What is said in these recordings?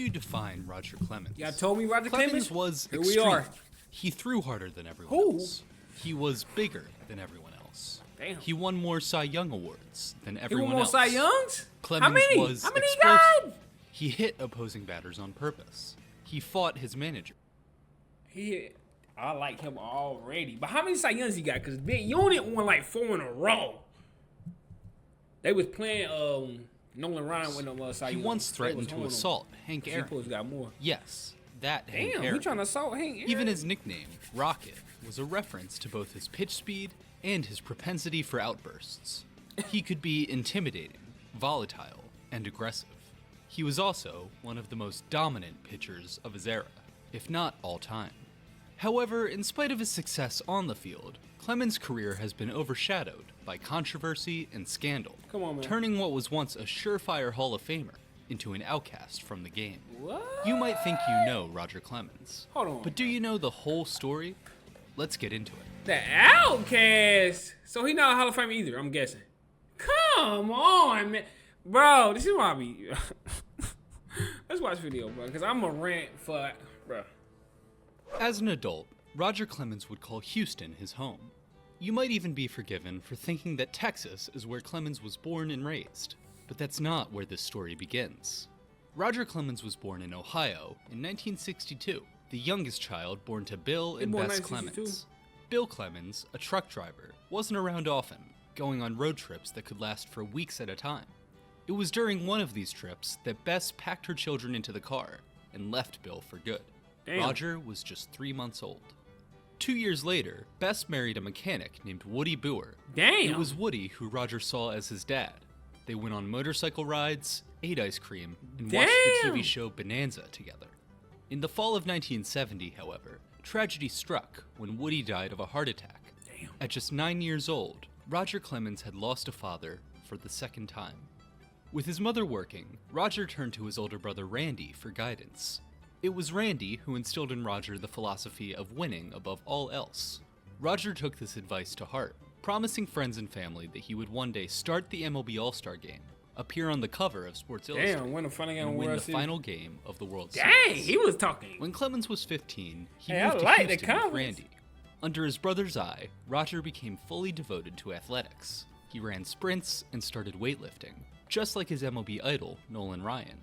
you define Rodger Clemens? Y'all told me Rodger Clemens was Here extreme. we are. He threw harder than everyone Who? else. He was bigger than everyone else. Damn. He won more Cy Young awards than He everyone won more else. Cy Youngs? Clemens How many? was How many he explosive. got? He hit opposing batters on purpose. He fought his manager. I like him already. But how many Cy Youngs he got? Because Big Unit won like 4 in a row. They was playing Nolan Ryan with them Cy Youngs. He once threatened to assault Hank Aaron. He got more. Yes, that Hank Damn, Aaron. he trying to assault Hank Aaron. Even his nickname, Rocket, was a reference to both his pitch speed and his propensity for outbursts. He could be intimidating, volatile, and aggressive. He was also one of the most dominant pitchers of his era, if not all time. However, in spite of his success on the field, Clemens' career has been overshadowed by controversy and scandal, Come on, man. turning what was once a surefire Hall of Famer into an outcast from the game. What? You might think you know Rodger Clemens, Hold on. but do you know the whole story? Let's get into it. The Outcast. So he not a Hall of Famer either, I'm guessing. Come on, man. Bro, this is why I be... Let's watch the video, bro, because I'm a rant for... Bro. As an adult, Rodger Clemens would call Houston his home. You might even be forgiven for thinking that Texas is where Clemens was born and raised, but that's not where this story begins. Rodger Clemens was born in Ohio in 1962, the youngest child born to Bill and born Bess 1962? Clemens. Bill Clemens, a truck driver, wasn't around often, going on road trips that could last for weeks at a time. It was during one of these trips that Bess packed her children into the car and left Bill for good. Damn. Rodger was just 3 months old. 2 years later, Bess married a mechanic named Woody Boer. Damn. It was Woody who Rodger saw as his dad. They went on motorcycle rides, ate ice cream, and watched the TV show Bonanza together. In the fall of 1970, however, tragedy struck when Woody died of a heart attack. Damn. At just 9 years old, Rodger Clemens had lost a father for the second time. With his mother working, Rodger turned to his older brother Randy for guidance. It was Randy who instilled in Rodger the philosophy of winning above all else. Rodger took this advice to heart, promising friends and family that he would one day start the MLB All-Star Game, appear on the cover of Sports Illustrated, Damn, win the final game and of win World the Series. final game of the World Dang, Series. he was talking. When Clemens was 15, he Hey, I moved like to the Houston with comments. Randy. Under his brother's eye, Rodger became fully devoted to athletics. He ran sprints and started weightlifting, just like his MLB idol, Nolan Ryan.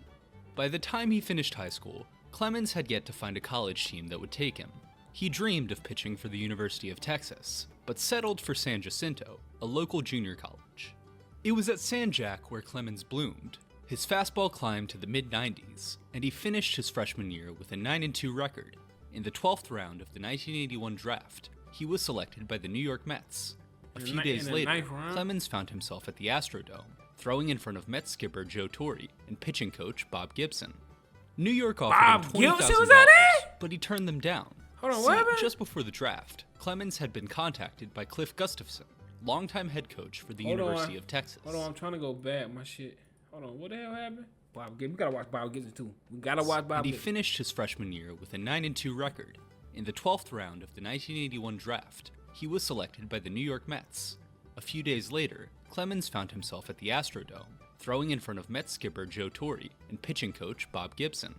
By the time he finished high school, Clemens had yet to find a college team that would take him. He dreamed of pitching for the University of Texas, but settled for San Jacinto, a local junior college. It was at San Jac where Clemens bloomed. His fastball climbed to the mid-90s, and he finished his freshman year with a 9-2 record. In the 12th round of the 1981 draft, he was selected by the New York Mets. A few days later, Clemens found himself at the Astrodome, throwing in front of Mets skipper Joe Torre and pitching coach Bob Gibson. New York offered him $20,000, but he turned them down. Hold on, what happened? Just before the draft, Clemens had been contacted by Cliff Gustafson, longtime head coach for the University of Texas. Hold on, I'm trying to go back. My shit. Hold on, what the hell happened? Bob Gibson. We gotta watch Bob Gibson too. We gotta watch Bob And he Gibson. finished his freshman year with a 9-2 record. In the 12th round of the 1981 draft, he was selected by the New York Mets. A few days later, Clemens found himself at the Astrodome, throwing in front of Mets skipper Joe Torre and pitching coach Bob Gibson.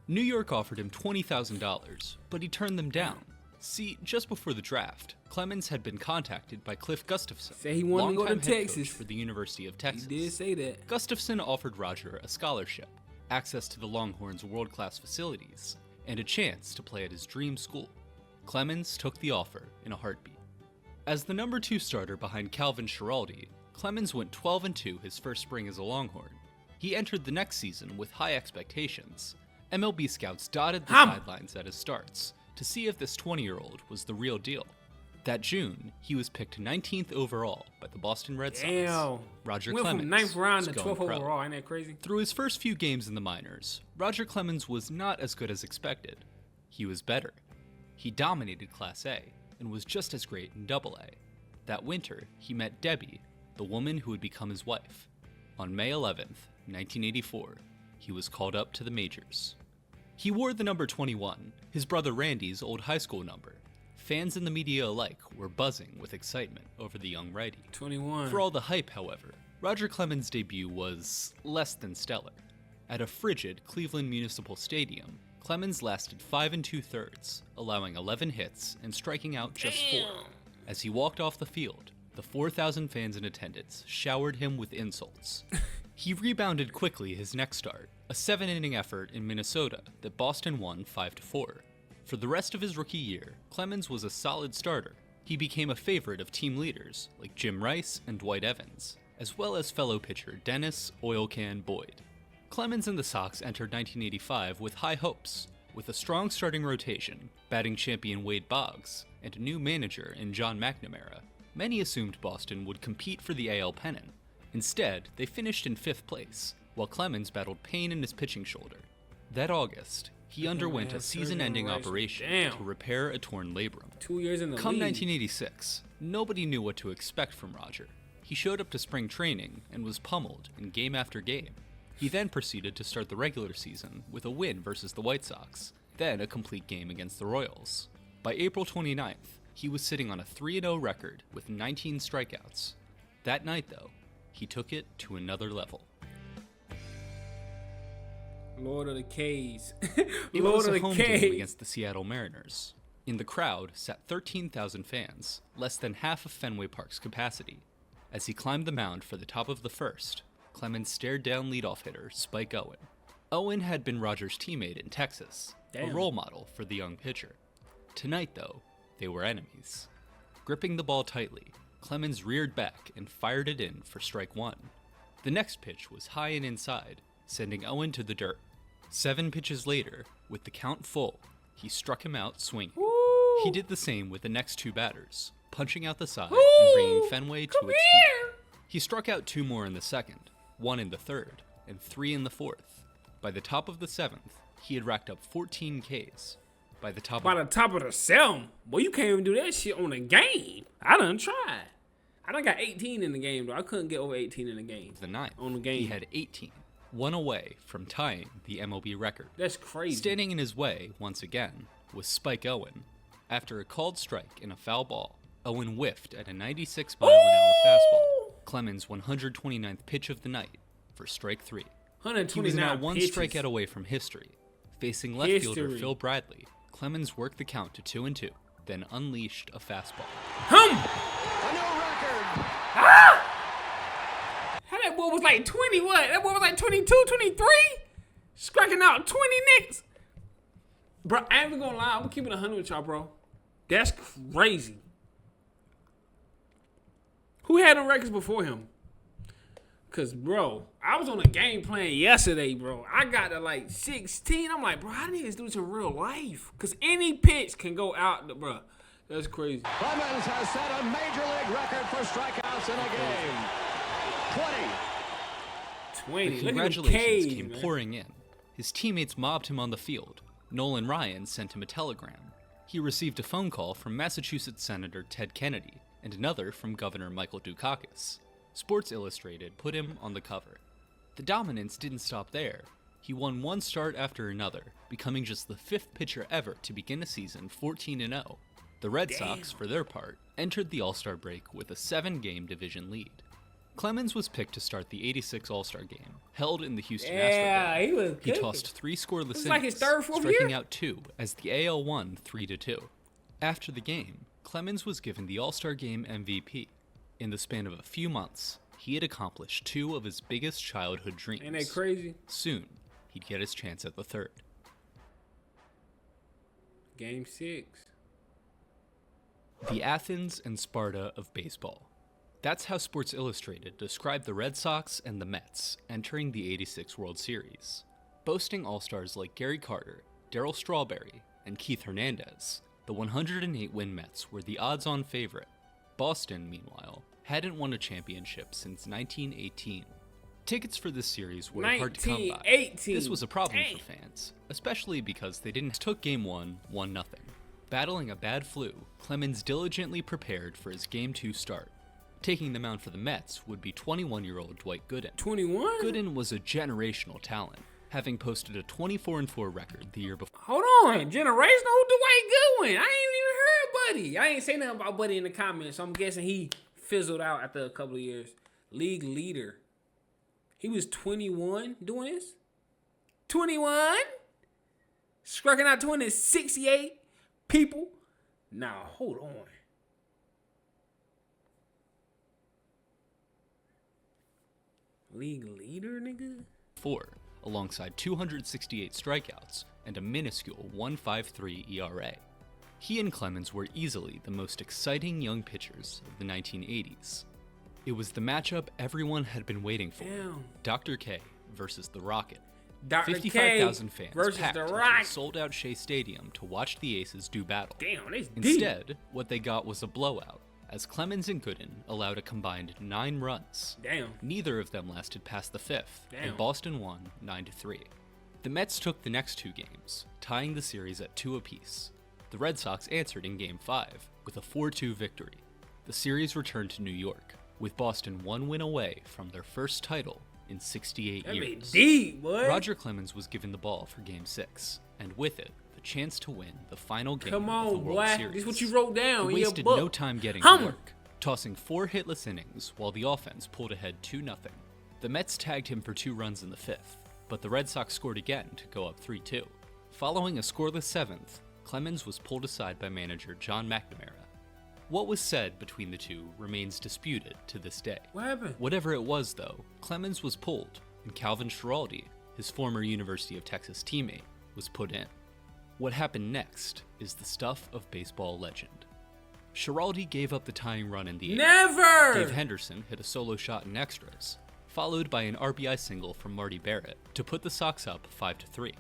New York offered him $20,000, but he turned them down. See, just before the draft, Clemens had been contacted by Cliff Gustafson, Say he wanted to go to longtime head Texas. coach for the University of Texas. He did say that. Gustafson offered Rodger a scholarship, access to the Longhorns' world-class facilities, and a chance to play at his dream school. Clemens took the offer in a heartbeat. As the number 2 starter behind Calvin Schiraldi, Clemens went 12-2 his first spring as a Longhorn. He entered the next season with high expectations. MLB scouts dotted the sidelines at his starts to see if this 20-year-old was the real deal. That June, he was picked 19th overall by the Boston Red Sox. Damn. Rodger Went Clemens from 9th round to was 12th going pro. overall. Ain't that crazy? Through his first few games in the minors, Rodger Clemens was not as good as expected. He was better. He dominated Class A and was just as great in Double A. That winter, he met Debbie, the woman who would become his wife. On May 11th, 1984, he was called up to the majors. He wore the number 21, his brother Randy's old high school number. Fans and the media alike were buzzing with excitement over the young righty. 21. For all the hype, however, Rodger Clemens' debut was less than stellar. At a frigid Cleveland Municipal Stadium, Clemens lasted 5 2/3, allowing 11 hits and striking out just 4. As he walked off the field, the 4,000 fans in attendance showered him with insults. He rebounded quickly his next start, a 7-inning effort in Minnesota that Boston won 5-4. For the rest of his rookie year, Clemens was a solid starter. He became a favorite of team leaders like Jim Rice and Dwight Evans, as well as fellow pitcher Dennis "Oil Can" Boyd. Clemens and the Sox entered 1985 with high hopes. With a strong starting rotation, batting champion Wade Boggs, and a new manager in John McNamara, many assumed Boston would compete for the AL pennant. Instead, they finished in 5th place, while Clemens battled pain in his pitching shoulder. That August, he underwent a season-ending operation to repair a torn labrum. 2 years in the Come league. 1986, nobody knew what to expect from Rodger. He showed up to spring training and was pummeled in game after game. He then proceeded to start the regular season with a win versus the White Sox, then a complete game against the Royals. By April 29th, he was sitting on a 3-0 record with 19 strikeouts. That night, though, he took it to another level. Lord of the K's. It was a home game against the Seattle Mariners. In the crowd sat 13,000 fans, less than half of Fenway Park's capacity. As he climbed the mound for the top of the first, Clemens stared down leadoff hitter Spike Owen. Owen had been Rodger's teammate in Texas, a role model for the young pitcher. Tonight, though, they were enemies. Gripping the ball tightly, Clemens reared back and fired it in for strike 1. The next pitch was high and inside, sending Owen to the dirt. 7 pitches later, with the count full, he struck him out swinging. He did the same with the next 2 batters, punching out the side and bringing Fenway to its feet. He struck out 2 more in the second, 1 in the third, and 3 in the fourth. By the top of the 7th, he had racked up 14 Ks. By the top of the 7th? Boy, you can't even do that shit on a game. I done tried. I done got 18 in the game, though. I couldn't get over 18 in the game. The 9th, on the game. He had 18, 1 away from tying the MLB record. That's crazy. Standing in his way, once again, was Spike Owen. After a called strike and a foul ball, Owen whiffed at a 96-mile-an-hour fastball. Clemens' 129th pitch of the night for strike 3. 129 He was now 1 pitches. strikeout away from history. Facing left fielder Phil Bradley, Clemens worked the count to 2-2, then unleashed a fastball. A new record! How that boy was like 20 what? That boy was like 22, 23? Striking out 20 nicks. Bro, I ain't even gonna lie. I'm keeping 100 with y'all, bro. That's crazy. Who had the records before him? Cause, bro, I was on a game playing yesterday, bro. I got to like 16. I'm like, bro, how do niggas do this in real life? Cause any pitch can go out, bro. That's crazy. Clemens has set a major league record for strikeouts in a game. 20. The congratulations came pouring in. His teammates mobbed him on the field. Nolan Ryan sent him a telegram. He received a phone call from Massachusetts Senator Ted Kennedy and another from Governor Michael Dukakis. Sports Illustrated put him on the cover. The dominance didn't stop there. He won 1 start after another, becoming just the 5th pitcher ever to begin a season 14-0. The Red Sox, for their part, entered the All-Star break with a 7-game division lead. Clemens was picked to start the '86 All-Star game, held in the Houston Astrodome. He tossed 3 scoreless innings, like his third, fourth striking year. out 2 as the AL won 3-2. After the game, Clemens was given the All-Star Game MVP. In the span of a few months, he had accomplished 2 of his biggest childhood dreams. Ain't that crazy? Soon, he'd get his chance at the 3rd. Game 6. The Athens and Sparta of baseball. That's how Sports Illustrated described the Red Sox and the Mets entering the '86 World Series. Boasting all-stars like Gary Carter, Darryl Strawberry, and Keith Hernandez, the 108-win Mets were the odds-on favorite. Boston, meanwhile, hadn't won a championship since 1918. Tickets for this series were hard to come by. This was a problem for fans, especially because they didn't took Game 1, 1-0. Battling a bad flu, Clemens diligently prepared for his Game 2 start. Taking the mound for the Mets would be 21-year-old Dwight Gooden. 21? Gooden was a generational talent, having posted a 24-4 record the year before. Hold on, generational? Who Dwight Goodwin? I ain't even heard Buddy. I ain't say nothing about Buddy in the comments, so I'm guessing he fizzled out after a couple of years. League leader. He was 21 doing this? 21. Striking out 268 people. Now, hold on. League leader, nigga? 4, alongside 268 strikeouts and a minuscule 1.53 ERA. He and Clemens were easily the most exciting young pitchers of the 1980s. It was the matchup everyone had been waiting for. Damn. Dr. K versus the Rocket. Dr. 55,000 K fans versus packed the into Rocket. a sold-out Shea Stadium to watch the Aces do battle. Damn, they deep. Instead, what they got was a blowout, as Clemens and Gooden allowed a combined 9 runs. Damn. Neither of them lasted past the 5th, Damn. and Boston won 9-3. The Mets took the next 2 games, tying the series at 2 apiece. The Red Sox answered in Game 5 with a 4-2 victory. The series returned to New York, with Boston 1 win away from their first title in 68 That be years. deep, boy. Rodger Clemens was given the ball for Game 6, and with it, the chance to win the final game Come of the on, World boy. Series. This is what you wrote down. He in your wasted book. no time getting Hum. to work, tossing 4 hitless innings while the offense pulled ahead 2-0. The Mets tagged him for 2 runs in the 5th, but the Red Sox scored again to go up 3-2. Following a scoreless 7th, Clemens was pulled aside by manager John McNamara. What was said between the two remains disputed to this day. What happened? Whatever it was, though, Clemens was pulled, and Calvin Schiraldi, his former University of Texas teammate, was put in. What happened next is the stuff of baseball legend. Schiraldi gave up the tying run in the 8th. Never! Dave Henderson hit a solo shot in extras, followed by an RBI single from Marty Barrett to put the Sox up 5-3.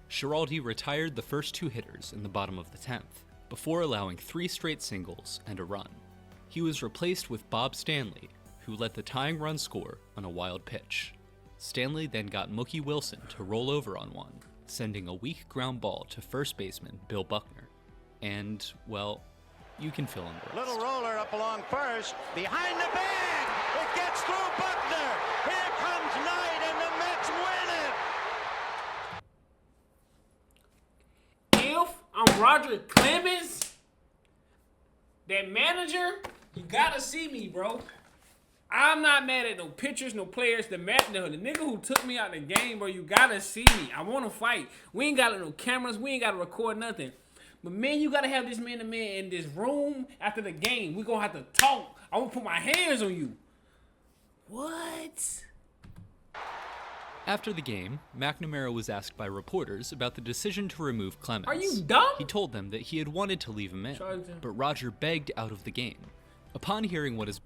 Schiraldi retired the first 2 hitters in the bottom of the 10th, before allowing 3 straight singles and a run. He was replaced with Bob Stanley, who let the tying run score on a wild pitch. Stanley then got Mookie Wilson to roll over on one, sending a weak ground ball to first baseman Bill Buckner. And, well, you can fill in the rest. Little roller up along first. Behind the bag. It gets through Buckner. Here comes Knight, and the Mets win it. If I'm Rodger Clemens, that manager, you gotta see me, bro. I'm not mad at no pitchers, no players. The nigga who took me out the game, bro, you gotta see me. I wanna fight. We ain't got no cameras. We ain't gotta record nothing. But man, you gotta have this man-to-man in this room after the game. We gonna have to talk. I wanna put my hands on you. What? After the game, McNamara was asked by reporters about the decision to remove Clemens. Are you dumb? He told them that he had wanted to leave him in, but Rodger begged out of the game. Upon hearing what his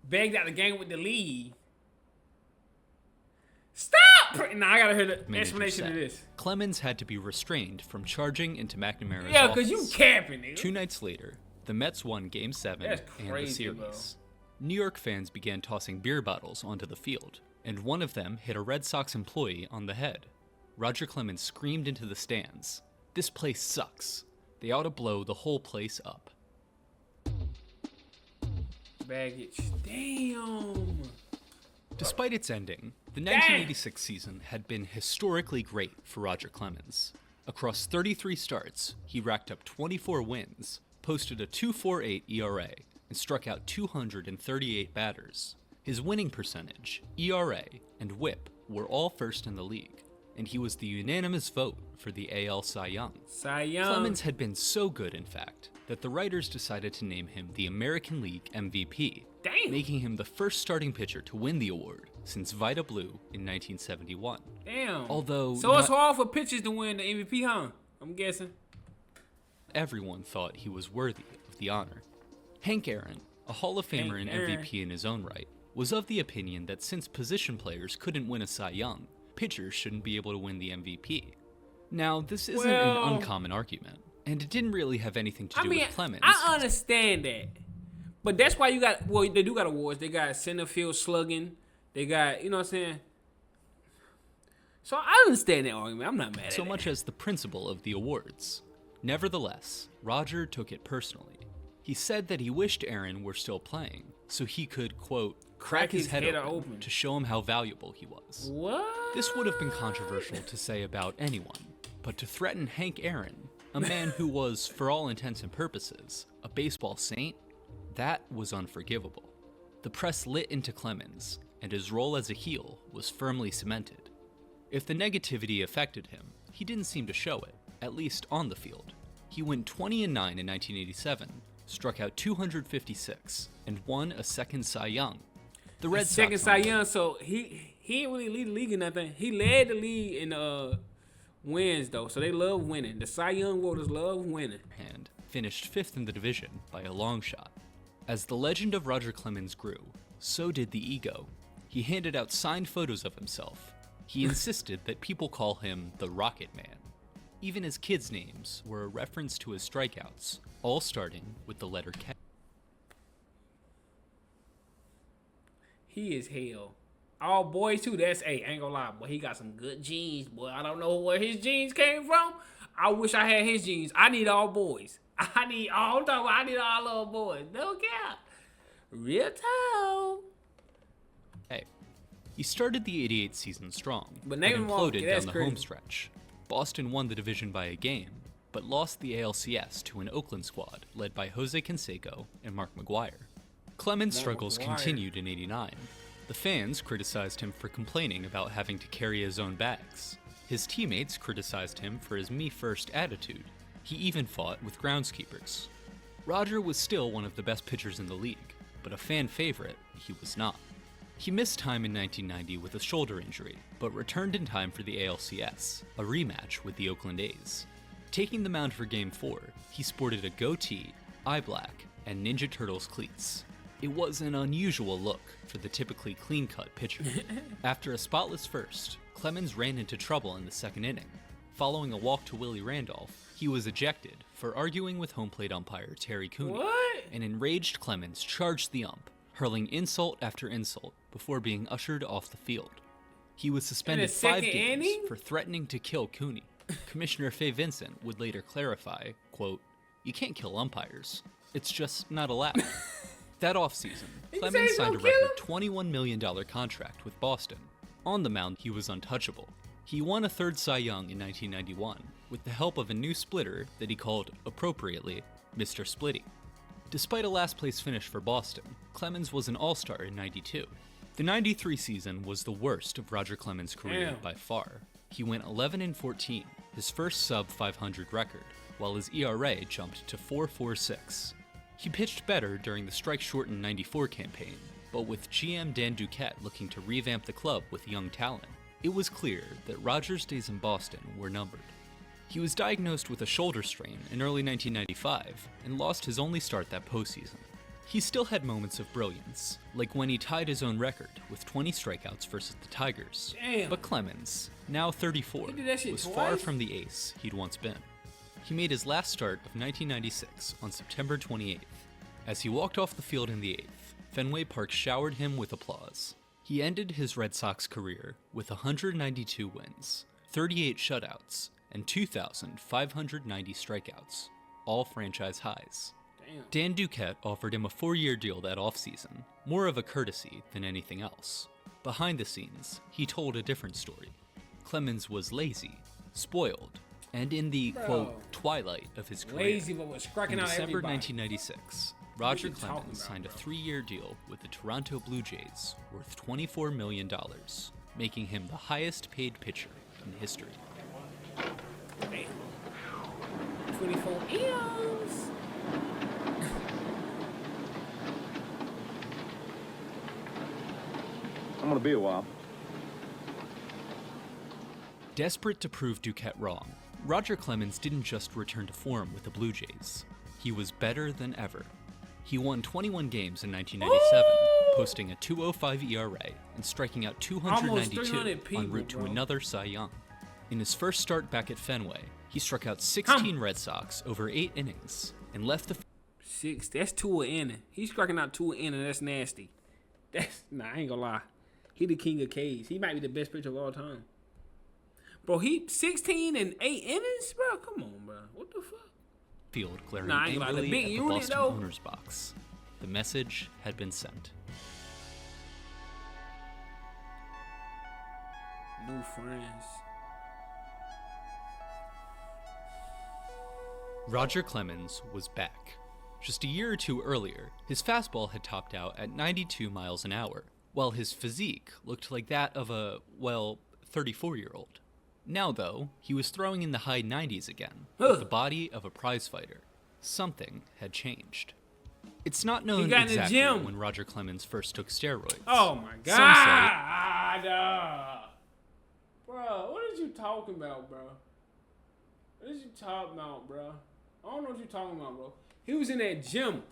Begged out the game with the lead. Stop! Now I gotta hear the manager explanation said, of this. Clemens had to be restrained from charging into McNamara's Yeah, office. because you capping, nigga. 2 nights later, the Mets won Game 7 That's and the crazy, series. bro. New York fans began tossing beer bottles onto the field, and one of them hit a Red Sox employee on the head. Rodger Clemens screamed into the stands, "This place sucks. They ought to blow the whole place up." Baggage. Damn. Despite its ending, the 1986 season had been historically great for Rodger Clemens. Across 33 starts, he racked up 24 wins, posted a 2.48 ERA, and struck out 238 batters. His winning percentage, ERA, and WHIP were all first in the league, and he was the unanimous vote for the AL Cy Young. Cy Young. Clemens had been so good, in fact, that the writers decided to name him the American League MVP, Damn. making him the first starting pitcher to win the award since Vida Blue in 1971. Damn. Although So it's not hard for pitchers to win the MVP, huh? I'm guessing. everyone thought he was worthy of the honor. Hank Aaron, a Hall of Famer and Hank Aaron. MVP in his own right, was of the opinion that since position players couldn't win a Cy Young, pitchers shouldn't be able to win the MVP. Now, this isn't Well- an uncommon argument, and it didn't really have anything to do with Clemens. I understand that. But that's why you got, well, they do got awards. They got center field slugging. They got, you know what I'm saying? So I understand that argument. I'm not mad at so it. much as the principle of the awards. Nevertheless, Rodger took it personally. He said that he wished Aaron were still playing, so he could, quote, crack his head open to show him how valuable he was. What? This would have been controversial to say about anyone, but to threaten Hank Aaron, a man who was, for all intents and purposes, a baseball saint, that was unforgivable. The press lit into Clemens, and his role as a heel was firmly cemented. If the negativity affected him, he didn't seem to show it, at least on the field. He went 20-9 in 1987, struck out 256, and won a second Cy Young. The Red Sox second Cy Young, so he didn't really lead the league in nothing. He led the league in wins though, so they love winning. The Cy Young voters love winning. And finished 5th in the division by a long shot. As the legend of Rodger Clemens grew, so did the ego. He handed out signed photos of himself. He insisted that people call him the Rocket Man. Even his kids' names were a reference to his strikeouts, all starting with the letter K. He is hell. All boys too. That's ain't gonna lie, boy. He got some good genes, boy. I don't know where his genes came from. I wish I had his genes. I need all boys. I need all little boys. No cap. Real talk. Hey, he started the '88 season strong, But but name him all. imploded Yeah, that's down the crazy. home stretch. Boston won the division by a game, but lost the ALCS to an Oakland squad led by Jose Canseco and Mark McGuire. Clemens' struggles McGuire. continued in '89. The fans criticized him for complaining about having to carry his own bags. His teammates criticized him for his me-first attitude. He even fought with groundskeepers. Rodger was still one of the best pitchers in the league, but a fan favorite, he was not. He missed time in 1990 with a shoulder injury, but returned in time for the ALCS, a rematch with the Oakland A's. Taking the mound for Game 4, he sported a goatee, eye black, and Ninja Turtles cleats. It was an unusual look for the typically clean-cut pitcher. After a spotless first, Clemens ran into trouble in the second inning. Following a walk to Willie Randolph, he was ejected for arguing with home plate umpire Terry Cooney. What? An enraged Clemens charged the ump, hurling insult after insult before being ushered off the field. He was suspended 5 second games inning? for threatening to kill Cooney. Commissioner Fay Vincent would later clarify, quote, "You can't kill umpires. It's just not allowed." That offseason, He Clemens said signed a don't kill record $21 million contract with Boston. On the mound, he was untouchable. He won a third Cy Young in 1991 with the help of a new splitter that he called, appropriately, Mr. Splitty. Despite a last-place finish for Boston, Clemens was an all-star in '92. The '93 season was the worst of Rodger Clemens' career Damn. by far. He went 11-14, his first sub-500 record, while his ERA jumped to 4.46. He pitched better during the strike-shortened '94 campaign, but with GM Dan Duquette looking to revamp the club with young talent, it was clear that Rodger's days in Boston were numbered. He was diagnosed with a shoulder strain in early 1995 and lost his only start that postseason. He still had moments of brilliance, like when he tied his own record with 20 strikeouts versus the Tigers. Damn. But Clemens, now 34, He did that shit was twice? far from the ace he'd once been. He made his last start of 1996 on September 28th. As he walked off the field in the 8th, Fenway Park showered him with applause. He ended his Red Sox career with 192 wins, 38 shutouts, and 2,590 strikeouts, all franchise highs. Damn. Dan Duquette offered him a 4-year deal that offseason, more of a courtesy than anything else. Behind the scenes, he told a different story. Clemens was lazy, spoiled, and in the, quote, twilight of his career. Lazy, but was striking In out December everybody. 1996, Rodger you talking Clemens about, signed a bro? 3-year deal with the Toronto Blue Jays worth $24 million, making him the highest paid pitcher in history. Damn. 24 eons. I'm gonna be a while. Desperate to prove Duquette wrong, Rodger Clemens didn't just return to form with the Blue Jays. He was better than ever. He won 21 games in 1997, posting a 2.05 ERA and striking out Almost 292 300 people, en route to bro. another Cy Young. In his first start back at Fenway, he struck out 16 Red Sox over 8 innings and left the 6. That's 2 an inning. He's striking out 2 an inning. That's nasty. I ain't gonna lie. He the king of K's. He might be the best pitcher of all time. Bro, he 16 and 8 innings, bro. Come on, bro. What the fuck? field glaring Nah, I ain't gonna lie, the angrily big at the unit, Boston though. owner's box. The message had been sent. New friends. Rodger Clemens was back. Just a year or two earlier, his fastball had topped out at 92 miles an hour, while his physique looked like that of a, well, 34-year-old. Now, though, he was throwing in the high 90s again, with the body of a prize fighter. Something had changed. It's not known exactly when Rodger Clemens first took steroids. Oh my God! Bro, what are you talking about, bro? What are you talking about, bro? I don't know what you're talking about, bro. He was in that gym.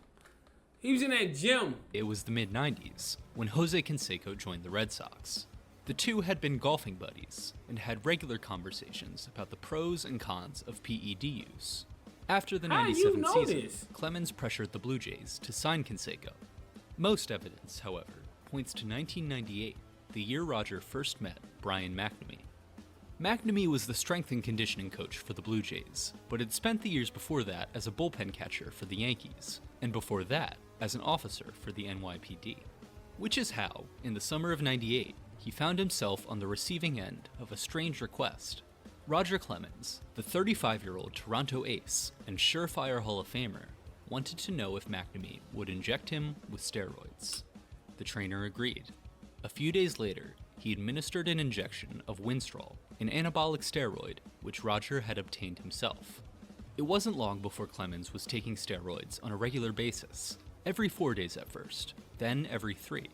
It was the mid-90s, when Jose Canseco joined the Red Sox. The two had been golfing buddies, and had regular conversations about the pros and cons of PED use. After the 97 season, Clemens pressured the Blue Jays to sign Canseco. Most evidence, however, points to 1998, the year Rodger first met Brian McNamee. McNamee was the strength and conditioning coach for the Blue Jays, but had spent the years before that as a bullpen catcher for the Yankees, and before that, as an officer for the NYPD. Which is how, in the summer of '98, he found himself on the receiving end of a strange request. Rodger Clemens, the 35-year-old Toronto ace and surefire Hall of Famer, wanted to know if McNamee would inject him with steroids. The trainer agreed. A few days later, he administered an injection of Winstrol, an anabolic steroid which Rodger had obtained himself. It wasn't long before Clemens was taking steroids on a regular basis, every 4 days at first, then every 3.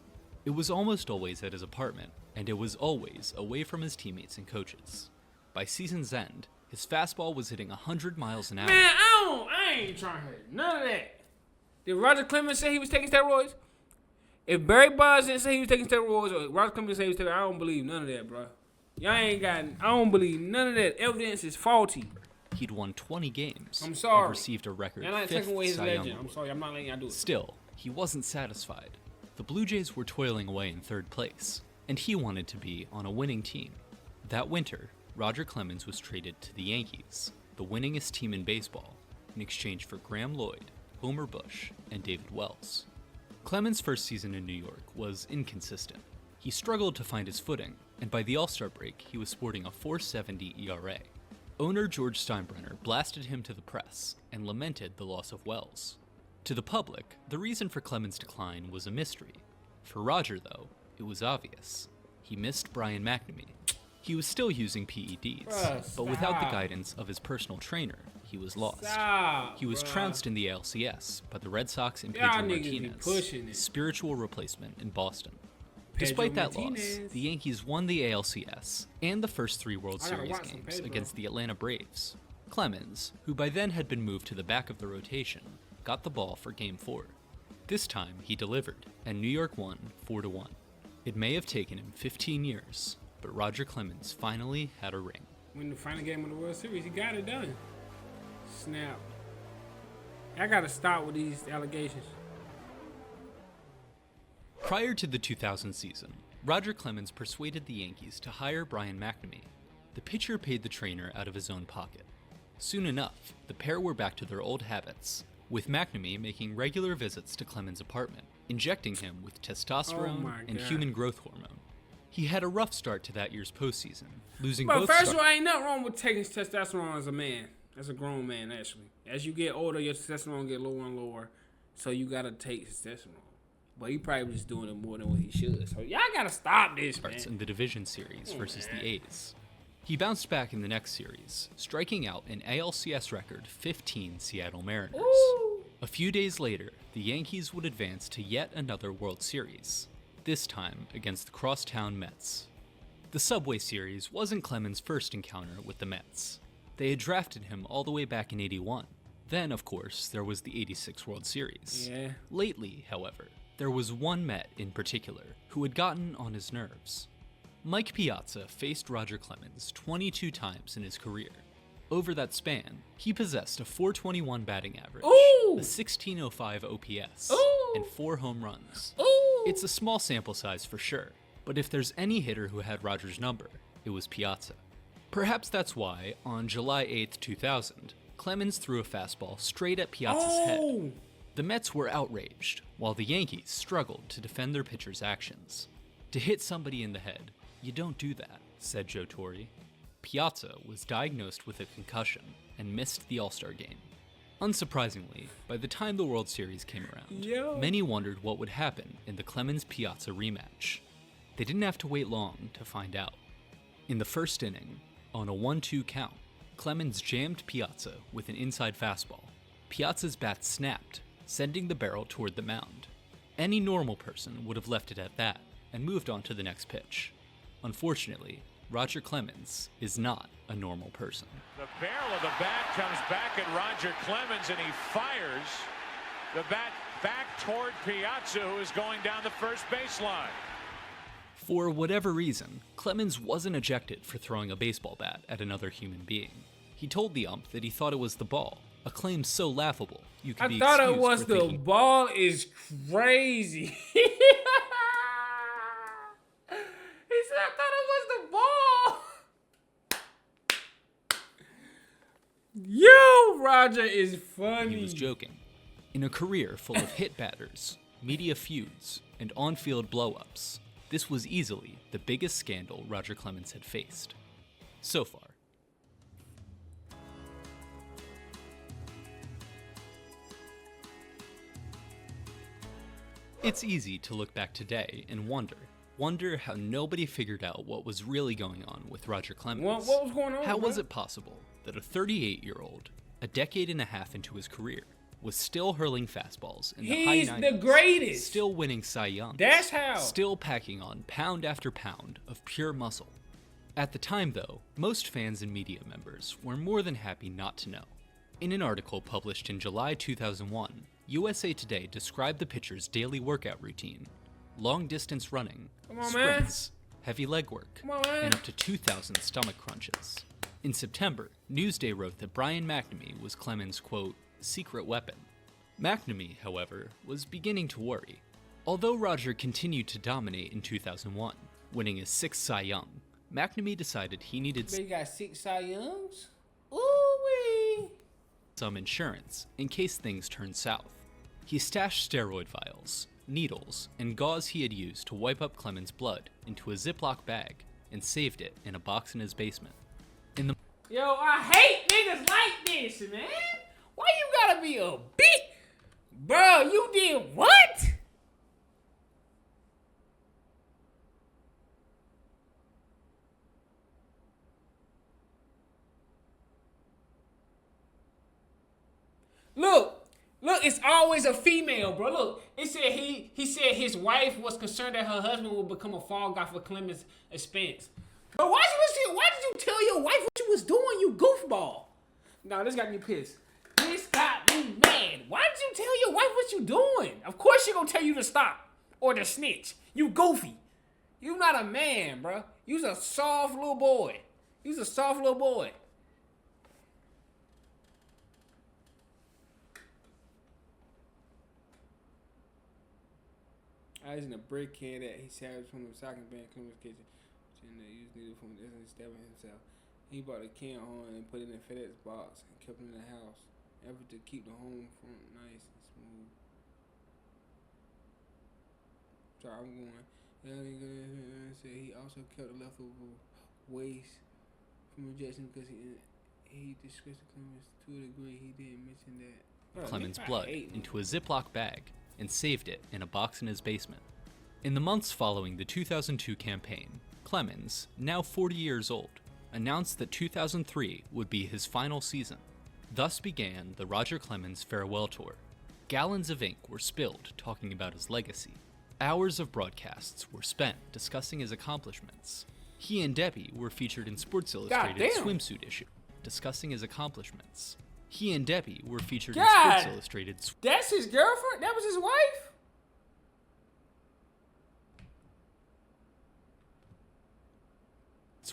It was almost always at his apartment, and it was always away from his teammates and coaches. By season's end, his fastball was hitting 100 miles an hour. Man, I ain't trying to hear none of that. Did Rodger Clemens say he was taking steroids? If Barry Bonds didn't say he was taking steroids, or Rodger Clemens say he was taking, I don't believe none of that, bro. I don't believe none of that. Evidence is faulty. He'd won 20 games. I'm sorry. And received a record You're not 5th taking away his Cy Young legend. I'm Award. sorry, I'm not letting y'all do it. Still, he wasn't satisfied. The Blue Jays were toiling away in 3rd place, and he wanted to be on a winning team. That winter, Rodger Clemens was traded to the Yankees, the winningest team in baseball, in exchange for Graham Lloyd, Homer Bush, and David Wells. Clemens' first season in New York was inconsistent. He struggled to find his footing, and by the All-Star break, he was sporting a .470 ERA. Owner George Steinbrenner blasted him to the press and lamented the loss of Wells. To the public, the reason for Clemens' decline was a mystery. For Rodger, though, it was obvious. He missed Brian McNamee. He was still using PEDs, but without the guidance of his personal trainer, he was lost. He was trounced in the ALCS by the Red Sox and Pedro Martinez, spiritual replacement in Boston. Despite that loss, the Yankees won the ALCS and the first 3 World Series games against the Atlanta Braves. Clemens, who by then had been moved to the back of the rotation, got the ball for Game 4. This time, he delivered, and New York won 4-1. It may have taken him 15 years, but Rodger Clemens finally had a ring. When the final game of the World Series, he got it done. Snap. I gotta stop with these allegations. Prior to the 2000 season, Rodger Clemens persuaded the Yankees to hire Brian McNamee. The pitcher paid the trainer out of his own pocket. Soon enough, the pair were back to their old habits, with McNamee making regular visits to Clemens' apartment, injecting him with testosterone and human growth hormone. He had a rough start to that year's postseason, losing both. But first of all, ain't nothing wrong with taking testosterone as a man, as a grown man, actually. As you get older, your testosterone get lower and lower, so you gotta take testosterone. But he probably was doing it more than what he should. So y'all gotta stop this, man. In the division series versus the A's. He bounced back in the next series, striking out an ALCS record 15 Seattle Mariners. Ooh. A few days later, the Yankees would advance to yet another World Series, this time against the crosstown Mets. The Subway Series wasn't Clemens' first encounter with the Mets. They had drafted him all the way back in '81. Then, of course, there was the '86 World Series. Lately, however, there was one Met in particular who had gotten on his nerves. Mike Piazza faced Rodger Clemens 22 times in his career. Over that span, he possessed a .421 batting average, a 1605 OPS, and 4 home runs. It's a small sample size for sure, but if there's any hitter who had Rodger's number, it was Piazza. Perhaps that's why, on July 8, 2000, Clemens threw a fastball straight at Piazza's head. The Mets were outraged, while the Yankees struggled to defend their pitcher's actions. To hit somebody in the head, you don't do that, said Joe Torre. Piazza was diagnosed with a concussion and missed the All-Star game. Unsurprisingly, by the time the World Series came around, many wondered what would happen in the Clemens-Piazza rematch. They didn't have to wait long to find out. In the first inning, on a 1-2 count, Clemens jammed Piazza with an inside fastball. Piazza's bat snapped, sending the barrel toward the mound. Any normal person would have left it at that and moved on to the next pitch. Unfortunately, Rodger Clemens is not a normal person. The barrel of the bat comes back at Rodger Clemens, and he fires the bat back toward Piazza, who is going down the first baseline. For whatever reason, Clemens wasn't ejected for throwing a baseball bat at another human being. He told the ump that he thought it was the ball, a claim so laughable you could be excused I thought it was for the thinking ball is crazy. He said, I thought it was the ball. Yo, Rodger is funny. he was joking. In a career full of hit batters, media feuds, and on-field blow-ups, this was easily the biggest scandal Rodger Clemens had faced. So far. It's easy to look back today and wonder how nobody figured out what was really going on with Rodger Clemens. What was going on? How bro? was it possible that a 38-year-old, a decade and a half into his career, was still hurling fastballs in the high 90s? He's the greatest. Still winning Cy Young. That's how. Still packing on pound after pound of pure muscle. At the time, though, most fans and media members were more than happy not to know. In an article published in July 2001, USA Today described the pitcher's daily workout routine: long-distance running, sprints, heavy leg work, and up to 2,000 stomach crunches. In September, Newsday wrote that Brian McNamee was Clemens' quote, secret weapon. McNamee, however, was beginning to worry. Although Rodger continued to dominate in 2001, winning his 6th Cy Young, McNamee decided he needed They got 6 Cy Youngs? Ooh-wee. some insurance in case things turned south. He stashed steroid vials, needles, and gauze he had used to wipe up Clemens' blood into a Ziploc bag and saved it in a box in his basement. Yo, I hate niggas like this, man. Why you gotta be a bitch? Bro, you did what? Look, it's always a female, bro. Look, it said he said his wife was concerned that her husband would become a fall guy for Clemens' expense. Bro, why did you tell your wife what you was doing, you goofball? Nah, this got me pissed. This got me mad. Why did you tell your wife what you doing? Of course she gonna tell you to stop or to snitch. You goofy. You not a man, bro. You's a soft little boy. You's a soft little boy. I was in a brick can that he savaged from the soccer band Clemens' kitchen. And they used needle from this and stabbing himself. He bought a can home and put it in a FedEx box and kept it in the house. Effort to keep the home front nice and smooth. Sorry, I'm going. Said he also kept the leftover waste from rejection because he disgraced Clemens to a degree. He didn't mention that. Clemens' blood into a Ziploc bag and saved it in a box in his basement. In the months following the 2002 campaign, Clemens, now 40 years old, announced that 2003 would be his final season. Thus began the Rodger Clemens farewell tour. Gallons of ink were spilled talking about his legacy. Hours of broadcasts were spent discussing his accomplishments. He and Debbie were featured in Sports Illustrated swimsuit issue, discussing his accomplishments. He and Debbie were featured in Sports Illustrated. That's his girlfriend? That was his wife?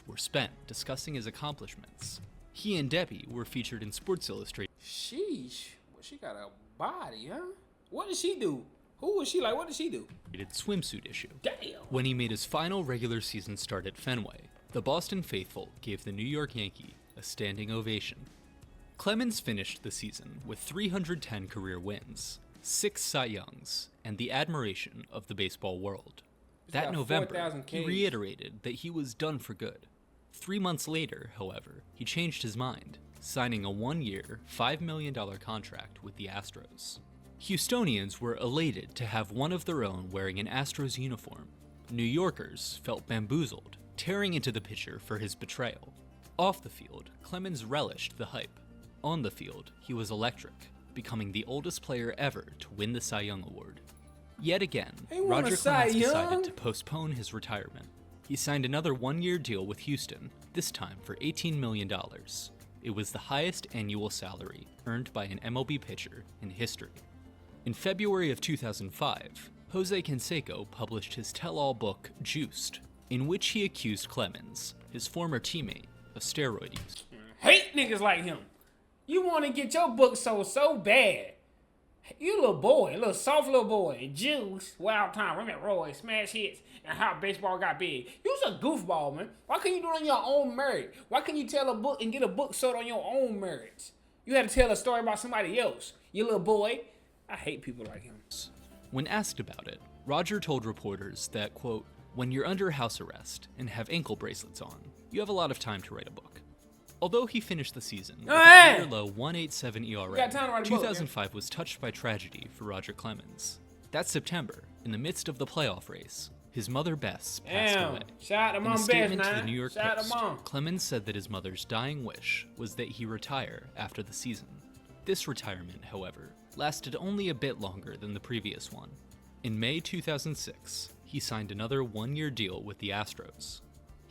Were spent discussing his accomplishments. He and Debbie were featured in Sports Illustrated. Sheesh. Well, she got a body, huh? What did she do? Who was she like? What did she do? Swimsuit issue. Damn. When he made his final regular season start at Fenway, the Boston faithful gave the New York Yankee a standing ovation. Clemens finished the season with 310 career wins, 6 Cy Youngs, and the admiration of the baseball world. That November, he reiterated that he was done for good. 3 months later, however, he changed his mind, signing a 1-year, $5 million contract with the Astros. Houstonians were elated to have one of their own wearing an Astros uniform. New Yorkers felt bamboozled tearing into the pitcher for his betrayal. Off the field, Clemens relished the hype. On the field, he was electric, becoming the oldest player ever to win the Cy Young Award. Yet again, Rodger Clemens decided to postpone his retirement. He signed another one-year deal with Houston, this time for $18 million. It was the highest annual salary earned by an MLB pitcher in history. In February of 2005, Jose Canseco published his tell-all book, Juiced, in which he accused Clemens, his former teammate, of steroid use. Hate niggas like him. You want to get your book sold so bad. You a little boy, a little soft little boy. Juice, Wild Time, Remit Roy, Smash Hits, and How Baseball Got Big. You's a goofball, man. Why can't you do it on your own merit? Why can't you tell a book and get a book sold on your own merits? You had to tell a story about somebody else. You little boy. I hate people like him. When asked about it, Rodger told reporters that, quote, when you're under house arrest and have ankle bracelets on, you have a lot of time to write a book. Although he finished the season with a career-low 1.87 ERA, 2005 was touched by tragedy for Rodger Clemens. That September, in the midst of the playoff race, his mother Bess passed away. Shout out to In Mom a statement Bess, to the New York Shout Post, out to Mom. Clemens said that his mother's dying wish was that he retire after the season. This retirement, however, lasted only a bit longer than the previous one. In May 2006, he signed another one-year deal with the Astros.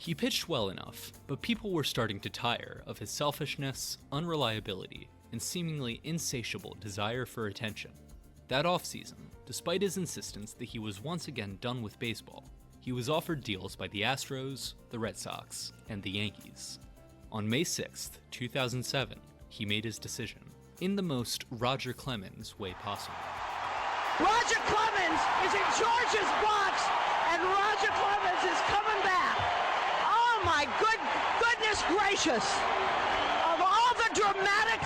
He pitched well enough, but people were starting to tire of his selfishness, unreliability, and seemingly insatiable desire for attention. That offseason, despite his insistence that he was once again done with baseball, he was offered deals by the Astros, the Red Sox, and the Yankees. On May 6, 2007, he made his decision, in the most Rodger Clemens way possible. Rodger Clemens is in George's box, and Rodger Clemens is coming back. Oh my goodness gracious! Of all the dramatic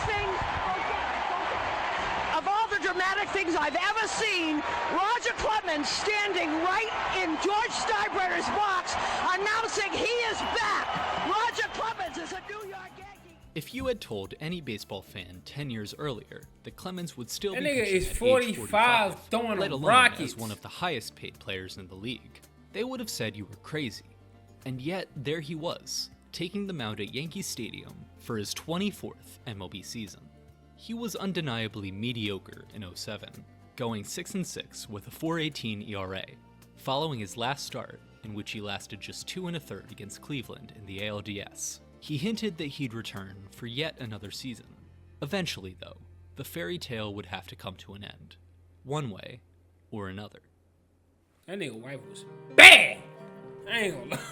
things I've ever seen, Rodger Clemens standing right in George Steinbrenner's box, announcing he is back. Rodger Clemens is a New York Yankee. If you had told any baseball fan 10 years earlier that Clemens would still That be nigga pitching is at age 45 throwing let them alone rockets. as one of the highest paid players in the league, they would have said you were crazy. And yet, there he was, taking the mound at Yankee Stadium for his 24th MLB season. He was undeniably mediocre in 07, going 6-6 with a 4.18 ERA, following his last start, in which he lasted just 2 1/3 against Cleveland in the ALDS. He hinted that he'd return for yet another season. Eventually, though, the fairy tale would have to come to an end, one way or another. That nigga wife was bad. I ain't gonna lie.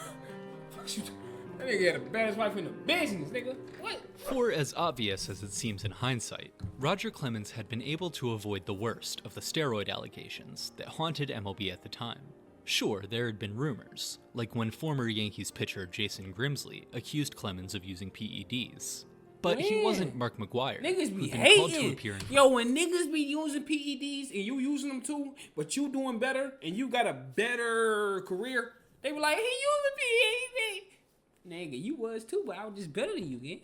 That nigga had the baddest wife in the business, nigga. What? For as obvious as it seems in hindsight, Rodger Clemens had been able to avoid the worst of the steroid allegations that haunted MLB at the time. Sure, there had been rumors, like when former Yankees pitcher Jason Grimsley accused Clemens of using PEDs. But he wasn't Mark McGwire, Niggas who'd be been called to hating. appear in Yo, when niggas be using PEDs and you using them too, but you doing better and you got a better career, they be like, he using PED. Nigga, you was too, but I was just better than you, gang.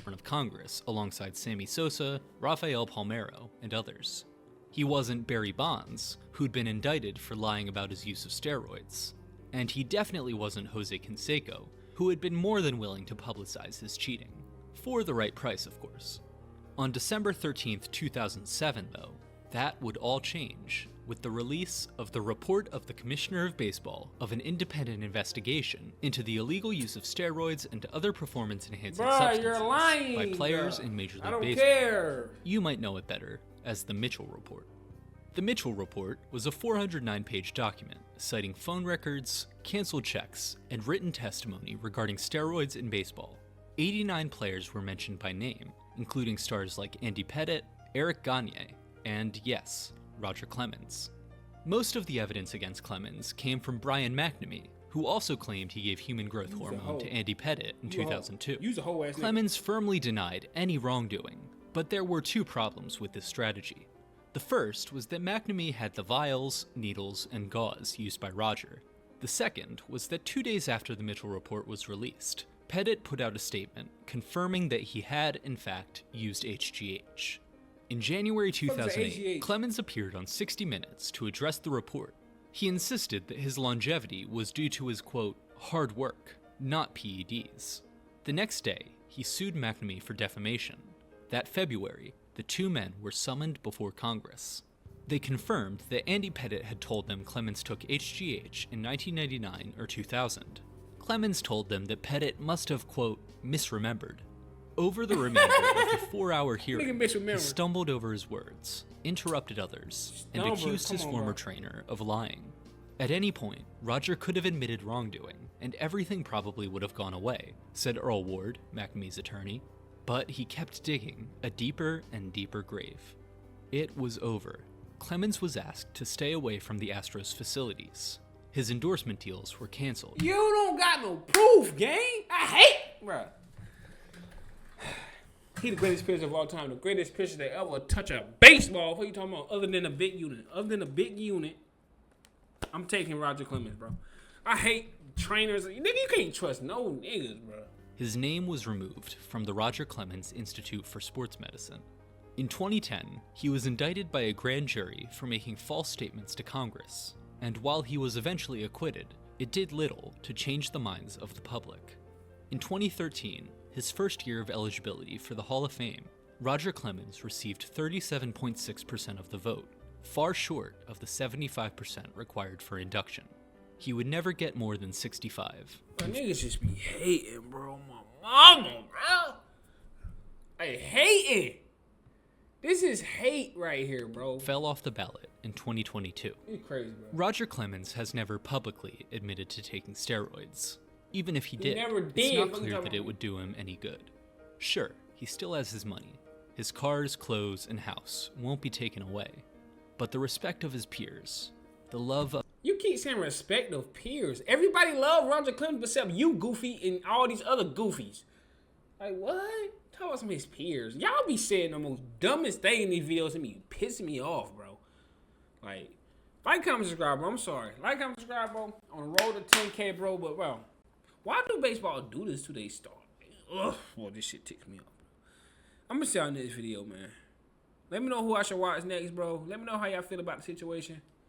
front of Congress alongside Sammy Sosa, Rafael Palmeiro, and others. He wasn't Barry Bonds, who'd been indicted for lying about his use of steroids. And he definitely wasn't Jose Canseco, who had been more than willing to publicize his cheating. For the right price, of course. On December 13th, 2007, though, that would all change with the release of the Report of the Commissioner of Baseball of an independent investigation into the illegal use of steroids and other performance-enhancing substances you're lying, by players bro. in Major League I don't Baseball. care. You might know it better as the Mitchell Report. The Mitchell Report was a 409-page document citing phone records, canceled checks, and written testimony regarding steroids in baseball. 89 players were mentioned by name, including stars like Andy Pettitte, Eric Gagne, and yes, Rodger Clemens. Most of the evidence against Clemens came from Brian McNamee, who also claimed he gave human growth hormone to Andy Pettitte in 2002. Use a whole ass nigga. Clemens firmly denied any wrongdoing, but there were two problems with this strategy. The first was that McNamee had the vials, needles, and gauze used by Rodger. The second was that 2 days after the Mitchell Report was released, Pettitte put out a statement confirming that he had, in fact, used HGH. In January 2008, Clemens appeared on 60 Minutes to address the report. He insisted that his longevity was due to his, quote, hard work, not PEDs. The next day, he sued McNamee for defamation. That February, the two men were summoned before Congress. They confirmed that Andy Pettitte had told them Clemens took HGH in 1999 or 2000. Clemens told them that Pettitte must have, quote, misremembered. Over the remainder of the 4-hour hearing, he stumbled over his words, interrupted others, and accused his former trainer of lying. At any point, Rodger could have admitted wrongdoing, and everything probably would have gone away, said Earl Ward, McNamee's attorney. But he kept digging a deeper and deeper grave. It was over. Clemens was asked to stay away from the Astros facilities. His endorsement deals were canceled. You don't got no proof, gang. I hate, bruh. He the greatest pitcher of all time. The greatest pitcher that ever touch a baseball. What are you talking about? Other than a big unit. Other than a big unit, I'm taking Rodger Clemens, bro. I hate trainers. Nigga, you can't trust no niggas, bro. His name was removed from the Rodger Clemens Institute for Sports Medicine. In 2010, he was indicted by a grand jury for making false statements to Congress, and while he was eventually acquitted, it did little to change the minds of the public. In 2013, his first year of eligibility for the Hall of Fame, Rodger Clemens received 37.6% of the vote, far short of the 75% required for induction. He would never get more than 65. Bro, niggas just be hating, bro. My mama, bro. Hey, hating. This is hate right here, bro. Fell off the ballot in 2022. You crazy, bro. Rodger Clemens has never publicly admitted to taking steroids. Even if he did, never did. It's not clear that it would do him any good. Sure, he still has his money. His cars, clothes, and house won't be taken away. But the respect of his peers, the love of... You keep saying respect of peers. Everybody love Rodger Clemens except you, Goofy, and all these other goofies. Like, what? Talk about some of his peers. Y'all be saying the most dumbest thing in these videos and be pissing me off, bro. Like, like, comment, subscribe, bro. I'm sorry. Like, comment, subscribe, bro. On the road to 10K, bro. But, bro, why do baseball do this to their star? Ugh, boy, this shit ticks me off. I'm going to see y'all in this video, man. Let me know who I should watch next, bro. Let me know how y'all feel about the situation.